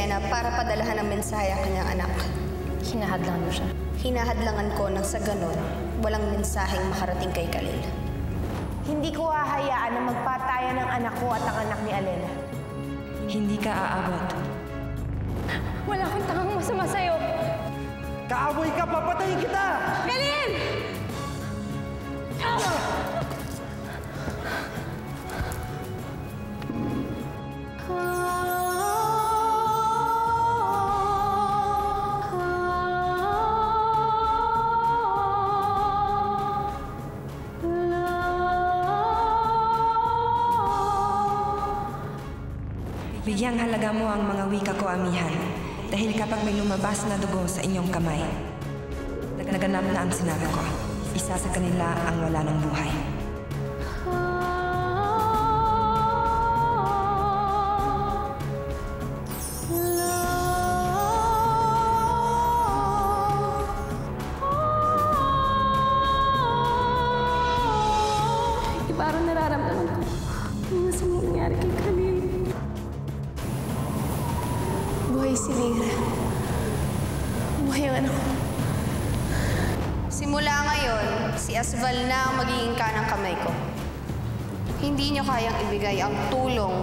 eksena para padalahan ng mensahe ang kanyang anak. Hinahadlangan mo siya? Hinahadlangan ko nang sa ganon, walang mensaheng makarating kay Khalil. Hindi ko hahayaan na magpatayan ng anak ko at ang anak ni Alena. Hindi ka aabot. Wala akong tangang masama sa'yo. Kaaway ka, papatayin kita! Khalil! Bigyang halaga mo ang mga wika ko, amihan. Dahil kapag may lumabas na dugo sa inyong kamay, naganap na ang sinabi ko. Isa sa kanila ang wala ng buhay. Parang nararamdaman ko ang masamang nangyari kay Khalil. Buhay si Lira. Buhay ang anak ko. Simula ngayon, si Asval na ang magiging kanang kamay ko. Hindi niyo kayang ibigay ang tulong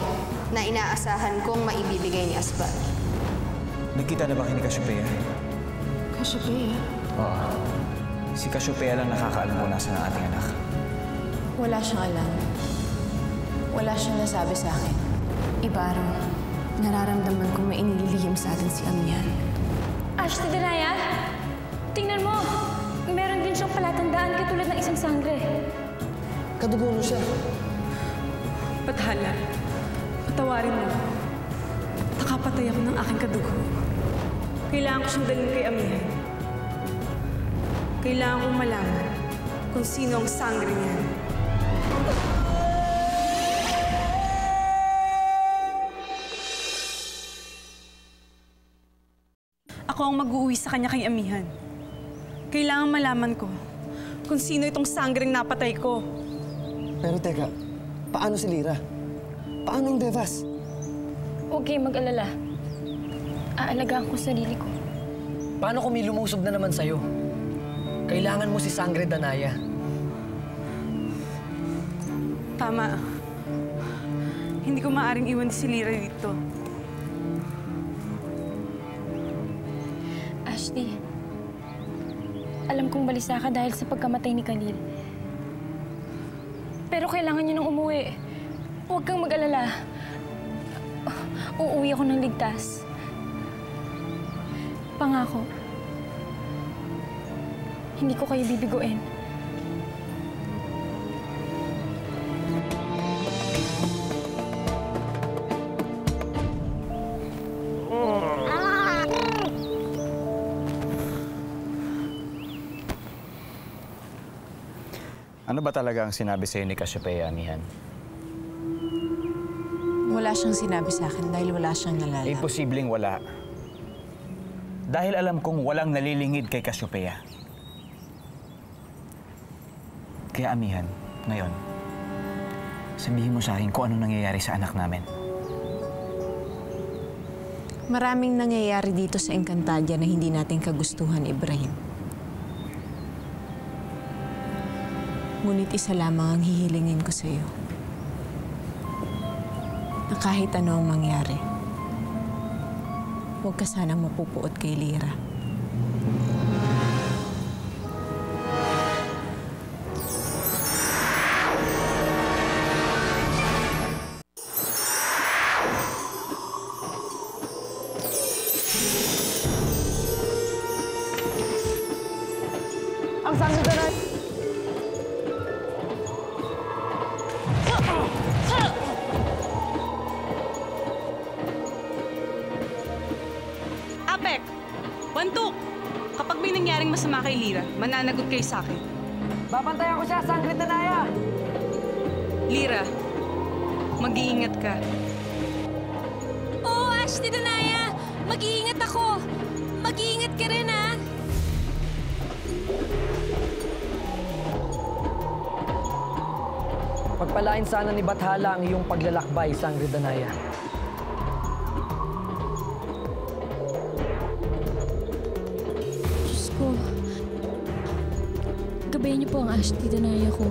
na inaasahan kong maibibigay ni Asval. Nagkita na ba kayo ni Cassiopeia? Cassiopeia? Oo. Si Cassiopeia lang nakakaalam kung nasaan ang ating anak. Wala siyang alam. Wala siyang nasabi sa akin. Iba raw, nararamdaman ko may inililihim sa atin si Amihan. Ashley Danaya, tingnan mo! Meron din siyang palatandaan katulad ng isang sangre. Kadugo mo siya. Bathala, patawarin mo. Nakapatay ako ng aking kadugo. Kailangan ko siyang dalhin kay Amihan. Kailangan kong malaman kung sino ang sangre niyan. Ako ang mag-uuwi sa kanya kay Amihan. Kailangan malaman ko kung sino itong sangreng napatay ko. Pero teka, paano si Lira? Paano ang Devas? Huwag kayong mag-alala. Aalagaan ko sarili ko. Paano kung may lumusob na naman sa'yo? Kailangan mo si Sangre Danaya. Tama. Hindi ko maaaring iwan si Lira dito. Ashley, alam kong balisa ka dahil sa pagkamatay ni Khalil. Pero kailangan niyo nang umuwi. Huwag kang mag-alala. Uuwi ako ng ligtas. Pangako. Hindi ko kayo bibiguin. Ano ba talaga ang sinabi sa'yo ni Cassiopeia, Amihan? Wala siyang sinabi sa akin dahil wala siyang nalalam. Imposibleng wala. Dahil alam kong walang nalilingid kay Cassiopeia. Kaya, Amihan, ngayon, sabihin mo sa akin kung anong nangyayari sa anak namin. Maraming nangyayari dito sa Encantadia na hindi natin kagustuhan, Ibrahim. Ngunit isa lamang ang hihilingin ko sa iyo. Na kahit ano ang mangyari, huwag ka sanang mapupuot kay Lira. Ang sangre na! Apek! Bantuk! Kapag may nangyaring masama kay Lira, mananagot kayo sa akin. Babantayan ko siya, Sangre Danaya! Lira, mag-iingat ka. Oo, Ashley Danaya! Mag-iingat ako! Mag-iingat ka rin, ha? Pagpalain sana ni Bathala ang iyong paglalakbay, Sangre Danaya. po. Gabayan niyo po ang Ashley Danaya ko.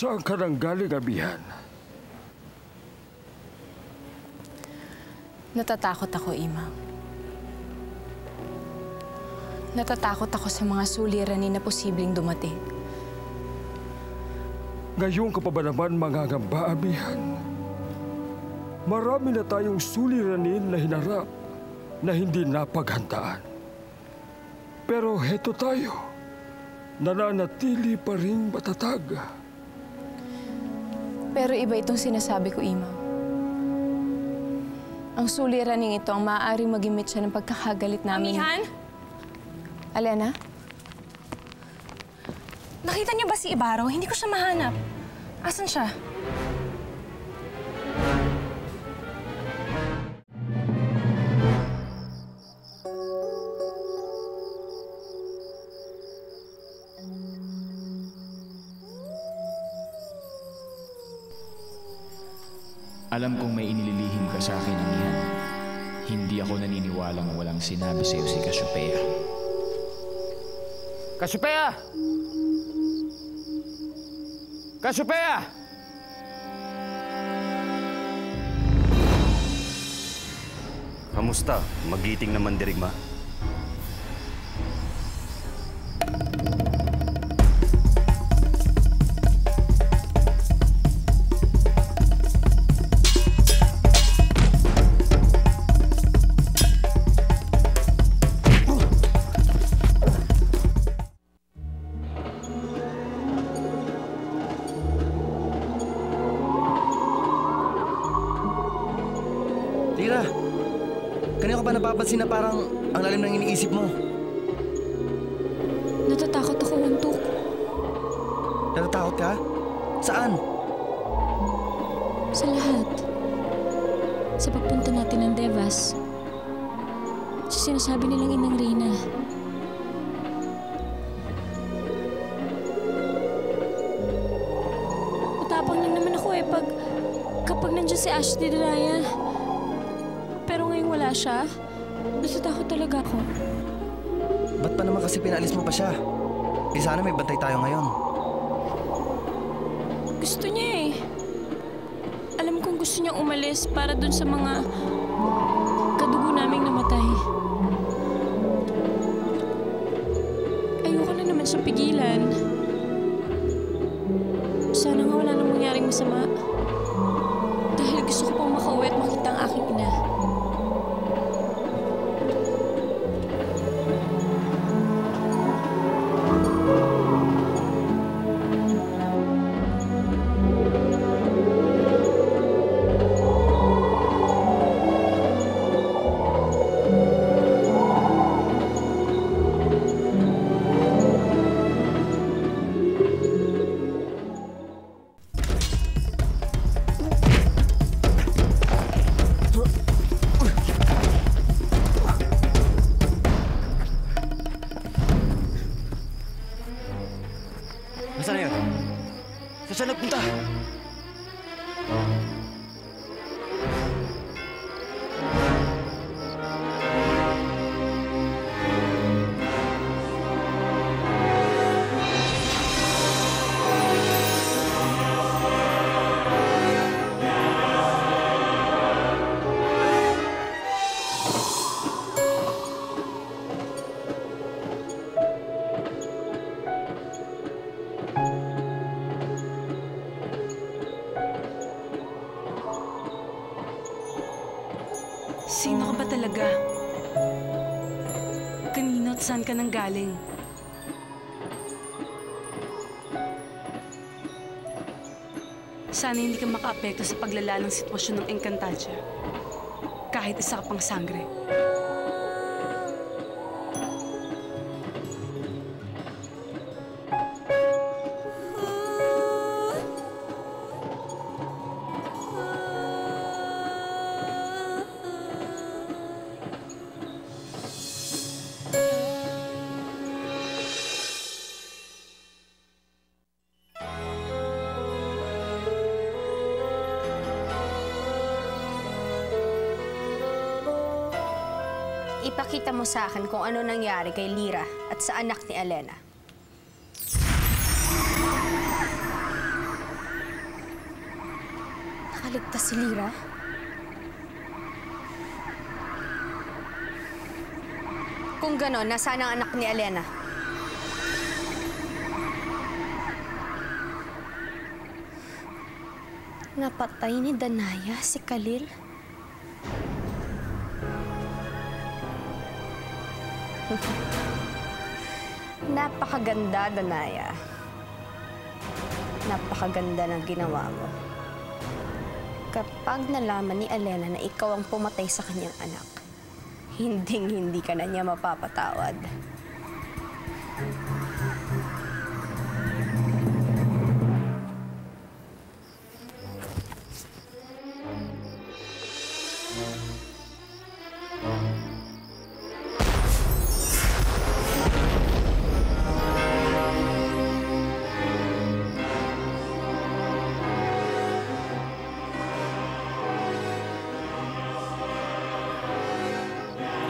Saan ka nang galing, amihan? Natatakot ako, Ima. Natatakot ako sa mga suliranin na posibleng dumating. Ngayon ka pa ba naman mangangamba, amihan? Marami na tayong suliranin na hinarap na hindi napaghandaan. Pero heto tayo, nananatili pa rin matatag. Pero iba itong sinasabi ko, Ima. Ang suliraning ito ang maaaring magimit siya ng pagkakagalit namin. Amihan? Alena? Nakita niyo ba si Ibarro? Hindi ko siya mahanap. Asan siya? Alam kong may inililihim ka sa akin, amihan. Hindi ako naniniwalang walang sinabi sa'yo si Cassiopeia. Cassiopeia! Cassiopeia! Kamusta? Magiting naman dirigma. Lira, kanina ko ba napapansin na parang ang lalim ng iniisip mo? Natatakot ako, Wantok. Natatakot ka? Saan? Sa lahat. Sa pagpunta natin ng Devas. Sa sinasabi nilang Inang Reyna. Matapang lang naman ako kapag nandiyan si Ashley Danaya. Pero ngayong wala siya, natatakot talaga ako. Ba't pa naman kasi pinaalis mo pa siya? Eh sana may bantay tayo ngayon. Gusto niya eh. Alam kong gusto niyang umalis para dun sa mga kadugo naming namatay. Ayoko na naman siya pigilan. Sana nga wala nang mangyaring masama. Dahil gusto ko pang makauwi at makita ang aking ina. Nasaan na yun? Saan nagpunta? Sino ka ba talaga? Kanino at saan ka nang galing? Sana hindi ka makaapekto sa paglala ng sitwasyon ng Encantadia. Kahit isa ka pang sangre. ipakita mo sa akin kung ano nangyari kay Lyra at sa anak ni Elena. Nakaligtas si Lyra? Kung gano'n, nasaan ang anak ni Elena? Napatay ni Danaya si Khalil? Napakaganda, Danaya. Napakaganda ng ginawa mo. Kapag nalaman ni Elena na ikaw ang pumatay sa kanyang anak, hinding-hindi ka na niya mapapatawad.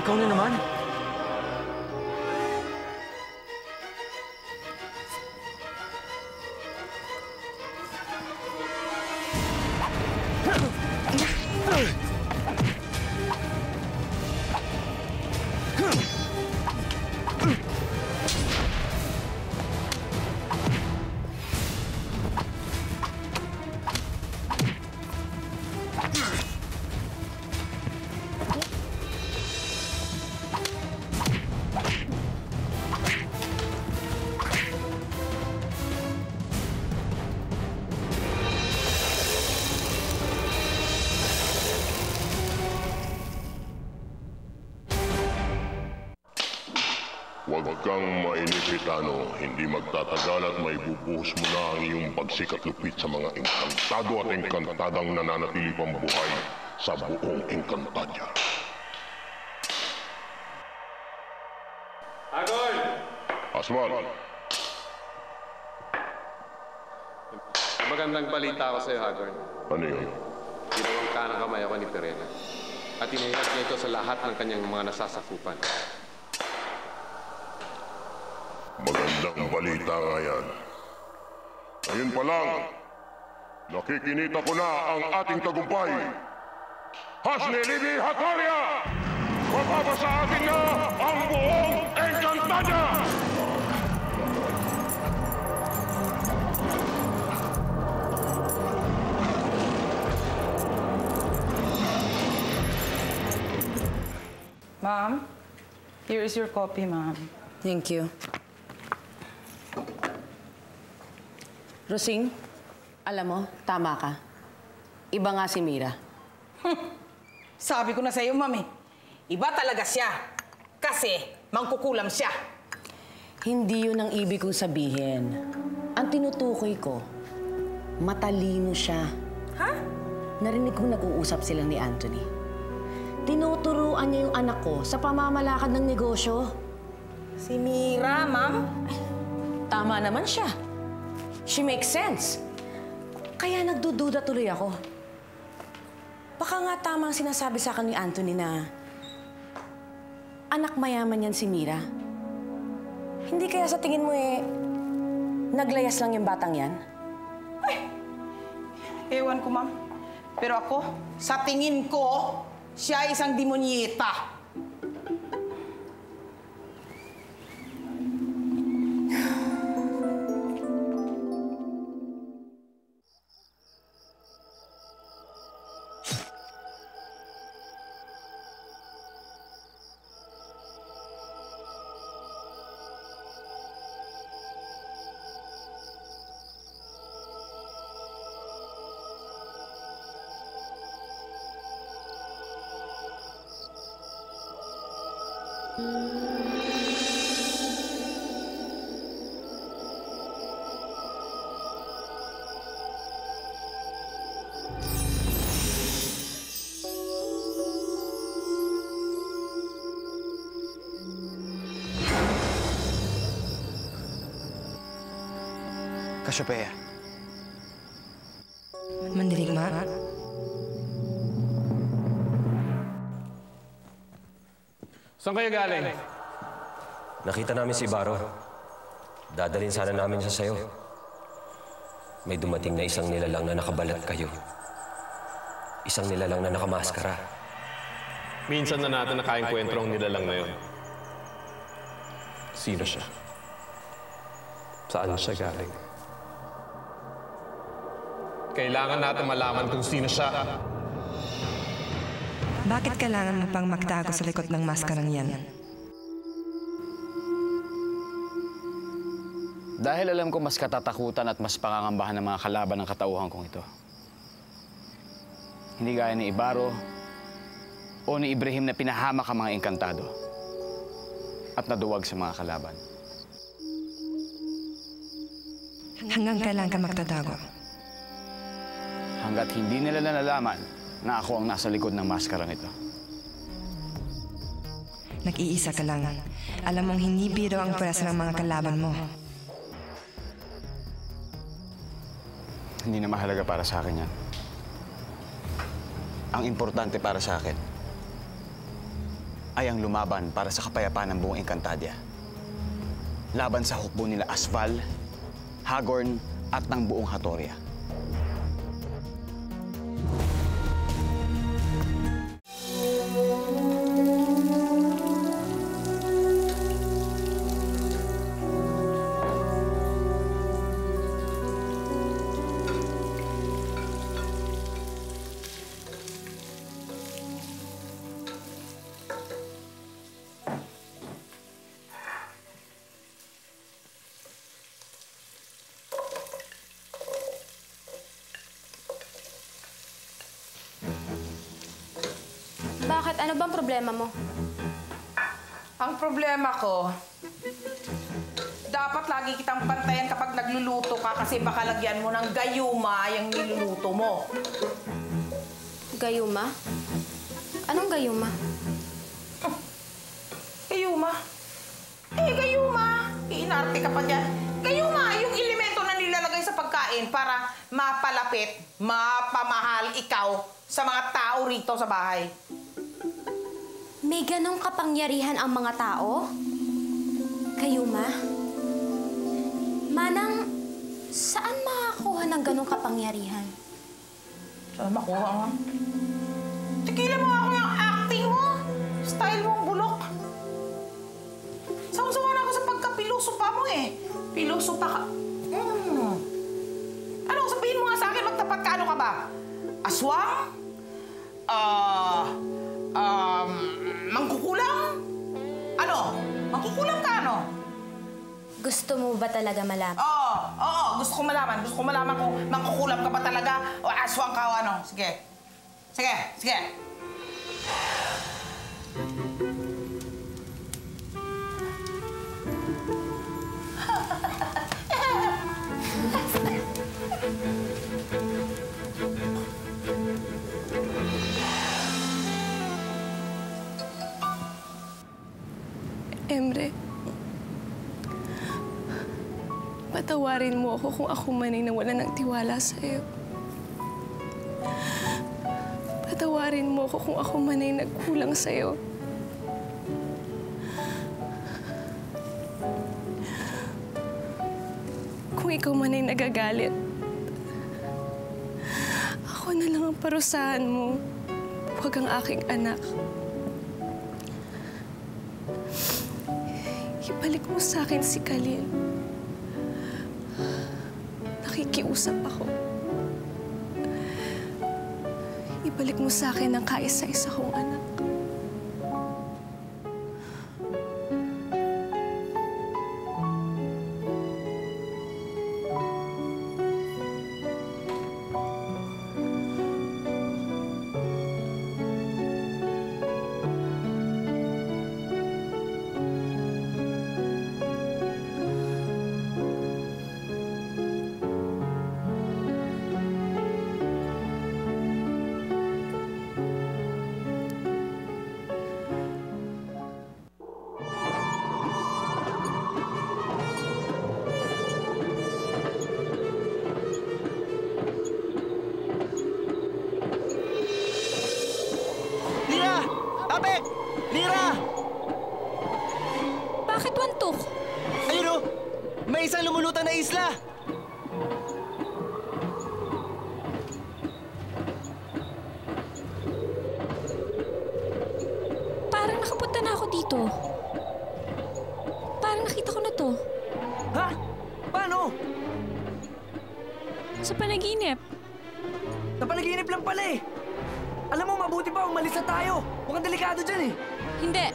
Ikaw na naman. Huwag kang mainip, Gitano. Hindi magtatagal at maibubuhos mo na ang iyong pagsikat lupit sa mga engkantado at engkantadang nananatili pang buhay sa buong Encantadia. Agol! Aswal! Magandang balita ako sa'yo, Hagorn. Ano yun? Ginawang kanang kamay ako ni Perena. At inihag niya ito sa lahat ng kanyang mga nasasakupan. Magandang balita nga yan. Ngayon pa lang, nakikinita ko na ang ating tagumpay. Hasne Libi Hatoria! Mapapasa atin na ang buong Encantadia! Ma'am, here is your copy, ma'am. Thank you. Rosing, alam mo, tama ka. Iba nga si Mira. Sabi ko na sa'yo, ma'am eh. Iba talaga siya. Kasi mangkukulam siya. Hindi yun ang ibig kong sabihin. Ang tinutukoy ko, matalino siya. Ha? Narinig kong nag-uusap sila ni Anthony. Tinuturuan niya yung anak ko sa pamamalakad ng negosyo. Si Mira, ma'am? Tama naman siya. She makes sense. Kaya nagdududa tuloy ako. Baka nga tama ang sinasabi sa akin ni Anthony na anak mayaman yan si Mira. Hindi kaya sa tingin mo naglayas lang yung batang yan? Ay, ewan ko, ma'am. Pero ako, sa tingin ko, siya isang demonyeta. Cassiopeia. Mandirigma? Saan kayo galing? Nakita namin si Baro. Dadalhin sana namin siya sa'yo. May dumating na isang nilalang na nakabalat kayo. Isang nilalang na nakamaskara. Minsan na natin nakaengkwentro ang nilalang na yun. Sino siya? Saan siya galing? Kailangan natin malaman kung sino siya. Bakit kailangan mo pang magtago sa likod ng maskarang yan? Dahil alam ko mas katatakutan at mas pangangambahan ng mga kalaban ng katauhan kong ito. Hindi gaya ni Ibaro o ni Ibrahim na pinahamak ang mga engkantado at naduwag sa mga kalaban. Hanggang kailan ka magtatago? Hanggat hindi nila nalalaman na ako ang nasa likod ng maskarang ito. Nag-iisa ka lang. Alam mong hindi biro ang pwersa ng mga kalaban mo. Hindi na mahalaga para sa akin yan. Ang importante para sa akin ay ang lumaban para sa kapayapaan ng buong Encantadia. Laban sa hukbo nila Asval, Hagorn at ng buong Hatoria. Bakit? Ano bang problema mo? Ang problema ko, dapat lagi kitang pantayan kapag nagluluto ka kasi baka lagyan mo ng gayuma yung niluluto mo. Gayuma? Anong gayuma? Gayuma? Gayuma! Iinarte ka pa dyan. Gayuma, yung elemento na nilalagay sa pagkain para mapalapit, mapamahal ikaw sa mga tao rito sa bahay. May ganong kapangyarihan ang mga tao? Gayuma? Manang, saan makakuha ng ganong kapangyarihan? Saan makuha nga? Tigilan mo ako yung acting mo! Style mo ang bulok. Sawa-sawa na ako sa pagkapiluso pa mo eh. Piluso pa ka. Ano, sabihin mo nga sa akin, magtapat ka, ano ka ba? Aswang? Mangkukulam? Ano? Mangkukulam ka, ano? Gusto mo ba talaga malaman? Oo, gusto ko malaman. Gusto ko malaman kung mangkukulam ka ba talaga o aswang ka o ano. Sige. Sige. Emre, patawarin mo ako kung ako man ay nawalan ng tiwala sa'yo. Patawarin mo ako kung ako man ay nagkulang sa'yo. Kung ikaw man ay nagagalit, ako na lang ang parusahan mo, huwag ang aking anak. Ibalik mo sa akin si Khalil. Nakikiusap ako. Ibalik mo sa akin ang kaisa-isa kong anak. May isang lumulutang na isla! Parang nakapunta na ako dito. Parang nakita ko na to. Ha? Paano? Sa panaginip. Sa panaginip lang pala eh. Alam mo, mabuti pa umalis na tayo. Mukhang delikado dyan eh. Hindi.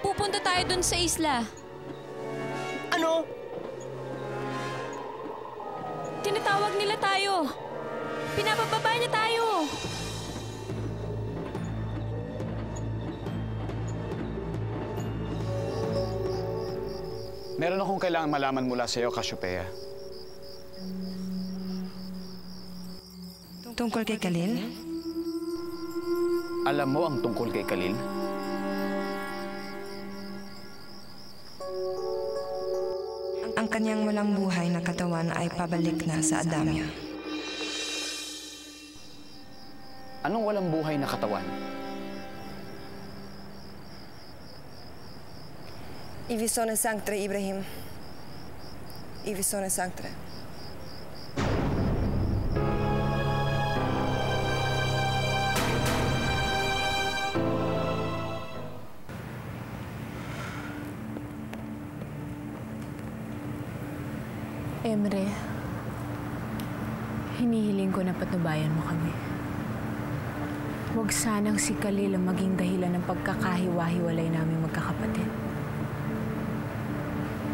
Pupunta tayo dun sa isla. Ano? Tinatawag nila tayo. Pinapababa niya tayo. Meron akong kailangan malaman mula sa iyo, Cassiopeia. Tungkol kay Khalil? Alam mo ang tungkol kay Khalil? Ang kanyang walang buhay na katawan ay pabalik na sa Adamya. Anong walang buhay na katawan? Ivi sono sanctre, Ibrahim. Ivi sono sanctre. Emre, hinihiling ko na patnubayan mo kami. Huwag sanang si Khalil ang maging dahilan ng pagkakahiwa-hiwalay namin magkakapatid.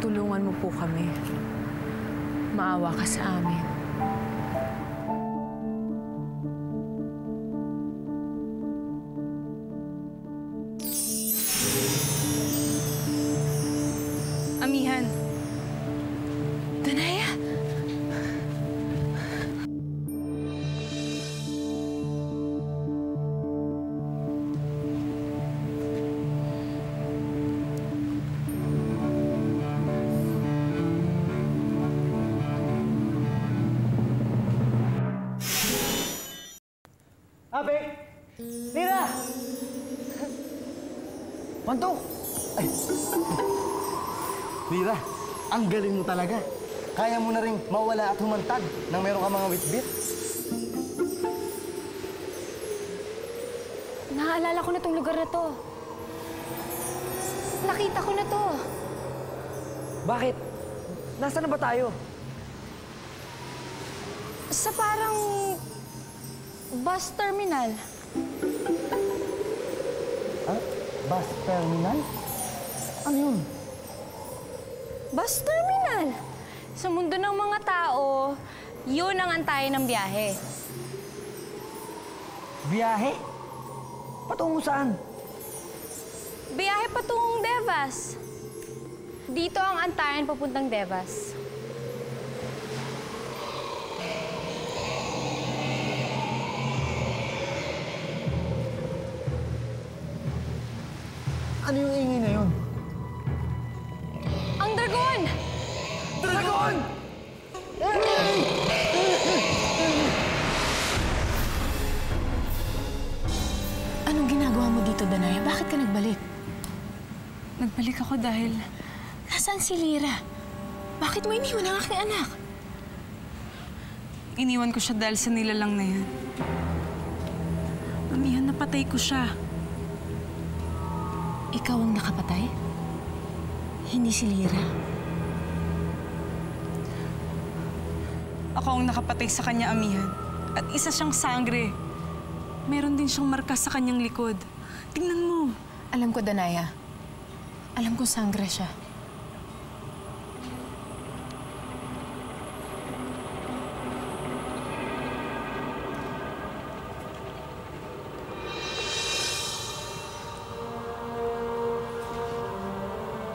Tulungan mo po kami. Maawa ka sa amin. Amihan. Danaya! Abe! Lira! Panto! Ay! Lira, ang galing mo talaga. Kaya mo na rin mawala at humantad nang meron ka mga witbit. Naaalala ko na tong lugar na to. Nakita ko na to. Bakit? Nasaan na ba tayo? Sa parang bus terminal. Ha? Bus terminal? Ano yun? Bus terminal. Sa mundo ng mga tao, yun ang antayin ng biyahe. Biyahe? Patungo saan? Biyahe patungong Devas. Dito ang antayin papuntang Devas. Ano yung ingay na yun? Ang dragon! Dragon! Anong ginagawa mo dito, Danaya? Bakit ka nagbalik? Nagbalik ako dahil... Nasaan si Lira? Bakit mo iniwan ang aking anak? Iniwan ko siya dahil sa nilalang na yan. Amihan, napatay ko siya. Ikaw ang nakapatay? Hindi si Lira? Ako ang nakapatay sa kanya, Amihan. At isa siyang sangre. Meron din siyang marka sa kanyang likod. Tingnan mo. Alam ko, Danaya. Alam ko sangre siya.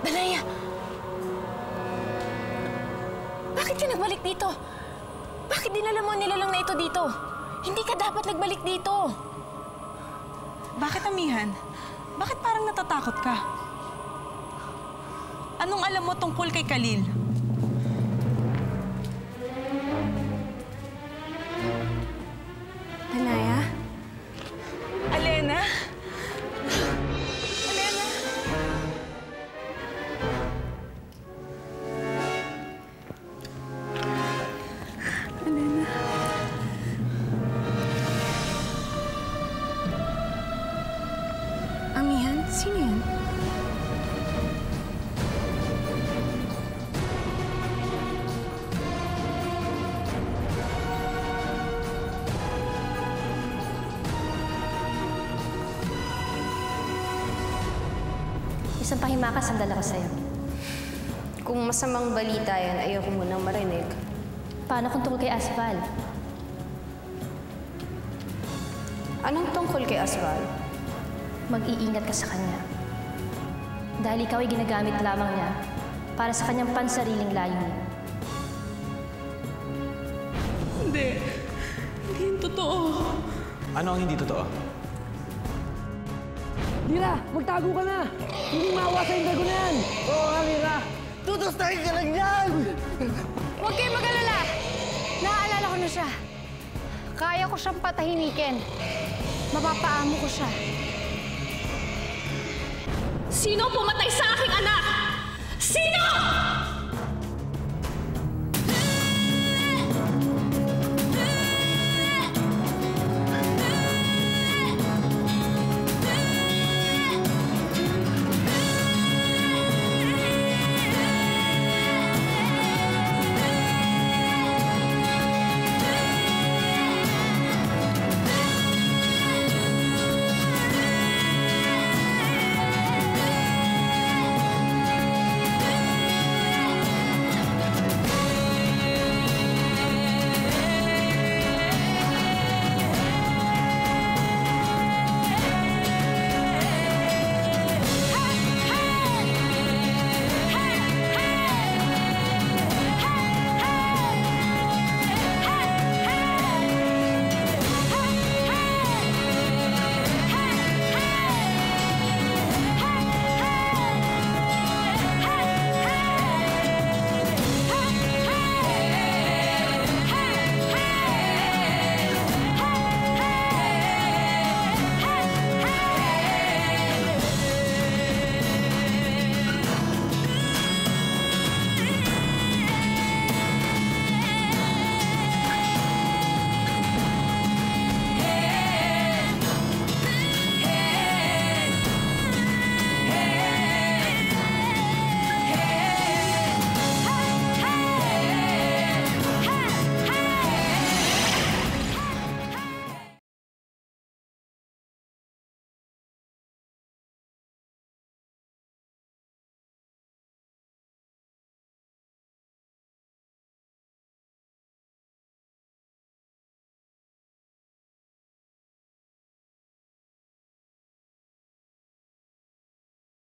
Danaya! Bakit ka nagbalik dito? Bakit dinala mo ang nilalang na ito dito? Hindi ka dapat nagbalik dito. Bakit, Amihan? Bakit parang natatakot ka? Anong alam mo tungkol kay Khalil? Danaya? Alena? Alena? Isang pahimakas ang dala ko sa'yo. Kung masamang balita yan, ayoko munang marinig. Paano kung tungkol kay Asval? Anong tungkol kay Asval? Mag-iingat ka sa kanya. Dahil ikaw ay ginagamit lamang niya para sa kanyang pansariling layunin. Hindi. Hindi yung totoo. Ano ang hindi totoo? Lira, magtago ka na! Hindi maawasan yung dragon na yan! Oo nga, Lira! Tutustahin ka lang yan! Huwag kayong mag-alala! Naaalala ko na siya. Kaya ko siyang patahimikin. Mapapaamo ko siya. Sino pumatay sa aking anak? Sino?